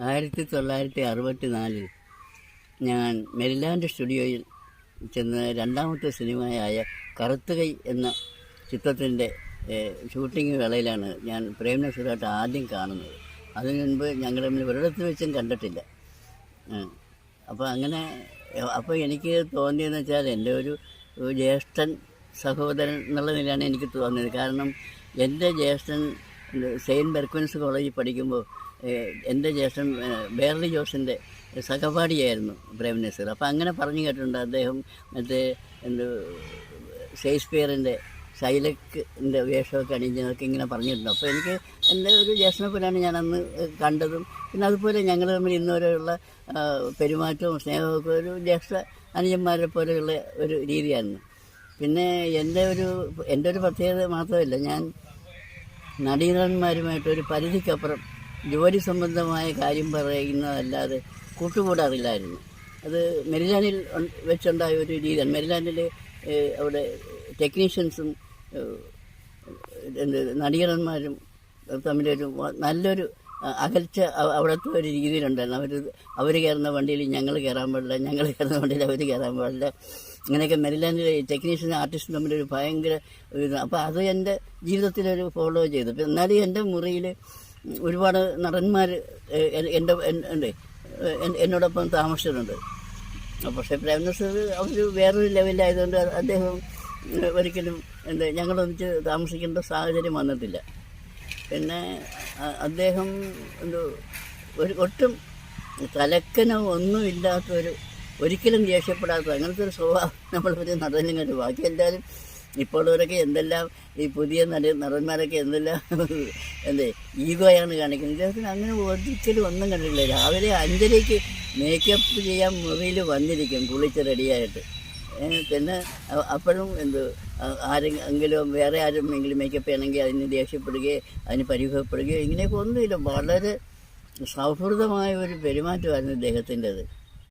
1964 ഞാൻ മെരിലാൻഡ് സ്റ്റുഡിയോയിൽ ചെന്ന് രണ്ടാമത്തെ സിനിമയായ കറുത്തുകൈ എന്ന ചിത്രത്തിൻ്റെ ഷൂട്ടിംഗ് വേളയിലാണ് ഞാൻ പ്രേം നസീറുമായിട്ട് ആദ്യം കാണുന്നത്. അതിനു മുൻപ് ഞങ്ങൾ തമ്മിൽ ഒരിടത്ത് വെച്ചും കണ്ടിട്ടില്ല. അപ്പോൾ എനിക്ക് തോന്നിയതെന്ന് വെച്ചാൽ എൻ്റെ ഒരു ജ്യേഷ്ഠൻ സഹോദരൻ എന്നുള്ള നിലയാണ് എനിക്ക് തോന്നിയത്. കാരണം എൻ്റെ ജ്യേഷ്ഠൻ സെയിൻറ്റ് ബെർക്വിൻസ് കോളേജിൽ പഠിക്കുമ്പോൾ എൻ്റെ ജ്യേഷ്ഠൻ ബേർലി ജോസിൻ്റെ സഹപാഠിയായിരുന്നു പ്രേം നസീർ. അപ്പോൾ അങ്ങനെ പറഞ്ഞു കേട്ടിട്ടുണ്ട്. അദ്ദേഹം മറ്റേ ഷേക്സ്പിയറിൻ്റെ ഷൈലക്കിൻ്റെ വേഷമൊക്കെ അണിഞ്ഞതൊക്കെ ഇങ്ങനെ പറഞ്ഞിട്ടുണ്ട്. അപ്പോൾ എനിക്ക് എൻ്റെ ഒരു ജ്യേഷ്ഠനെ പോലെയാണ് ഞാനന്ന് കണ്ടതും. പിന്നെ അതുപോലെ ഞങ്ങൾ തമ്മിൽ ഇന്നുവരെയുള്ള പെരുമാറ്റവും സ്നേഹമൊക്കെ ഒരു ജ്യേഷ്ഠ അനുജന്മാരെ പോലെയുള്ള ഒരു രീതിയായിരുന്നു. പിന്നെ എൻ്റെ ഒരു പ്രത്യേകത മാത്രമല്ല, ഞാൻ നടീനടന്മാരുമായിട്ട് ഒരു പരിധിക്കപ്പുറം ജോലി സംബന്ധമായ കാര്യം പറയുന്നതല്ലാതെ കൂട്ടുകൂടാറില്ലായിരുന്നു. അത് മെരിലാൻഡിൽ വെച്ചുണ്ടായ ഒരു രീതിയാണ്. മെരിലാൻഡിൽ അവിടെ ടെക്നീഷ്യൻസും നടീനടന്മാരും തമ്മിലൊരു നല്ലൊരു അകൽച്ച അവിടുത്തെ ഒരു രീതിയിലുണ്ടായിരുന്നു. അവർ കയറുന്ന വണ്ടിയിൽ ഞങ്ങൾ കയറാൻ പാടില്ല, ഞങ്ങൾ കയറുന്ന വണ്ടിയിൽ അവർ കയറാൻ പാടില്ല. ഇങ്ങനെയൊക്കെ മെരിലാൻഡിലെ ടെക്നീഷ്യനും ആർട്ടിസ്റ്റും തമ്മിലൊരു ഭയങ്കര അപ്പോൾ അത് എൻ്റെ ജീവിതത്തിലൊരു ഫോളോ ചെയ്തു. എന്നാലും എൻ്റെ മുറിയിൽ ഒരുപാട് നടന്മാർ എന്നോടൊപ്പം താമസിച്ചിട്ടുണ്ട്. പക്ഷേ പ്രേം നസീർ അവർ വേറൊരു ലെവലിലായതുകൊണ്ട് അദ്ദേഹം ഒരിക്കലും ഞങ്ങളൊന്നിച്ച് താമസിക്കേണ്ട സാഹചര്യം വന്നിട്ടില്ല. പിന്നെ അദ്ദേഹം ഒട്ടും തലക്കനോ ഒന്നുമില്ലാത്തൊരു, ഒരിക്കലും ദേഷ്യപ്പെടാത്ത അങ്ങനത്തെ ഒരു സ്വഭാവം നമ്മളൊരു നടനിങ്ങനെ. ബാക്കി എല്ലാവരും ഇപ്പോഴവരൊക്കെ എന്തെല്ലാം ഈ പുതിയ നടന്മാരൊക്കെ എന്തെല്ലാം ഈഗോയാണ് കാണിക്കുന്നത്. ഇദ്ദേഹത്തിന് അങ്ങനെ ഒരിക്കലും ഒന്നും കണ്ടിട്ടില്ല. രാവിലെ 5:30 മേക്കപ്പ് ചെയ്യാൻ മുറിയിൽ വന്നിരിക്കും കുളിച്ച് റെഡിയായിട്ട്. പിന്നെ അപ്പോഴും ആരെങ്കിലും വേറെ ആരെങ്കിലും മേക്കപ്പ് ചെയ്യണമെങ്കിൽ അതിന് ദേഷ്യപ്പെടുകയോ അതിന് പരിഭവപ്പെടുകയോ ഇങ്ങനെയൊക്കെ ഒന്നുമില്ല. വളരെ സൗഹൃദമായ ഒരു പെരുമാറ്റമായിരുന്നു ഇദ്ദേഹത്തിൻ്റെത്.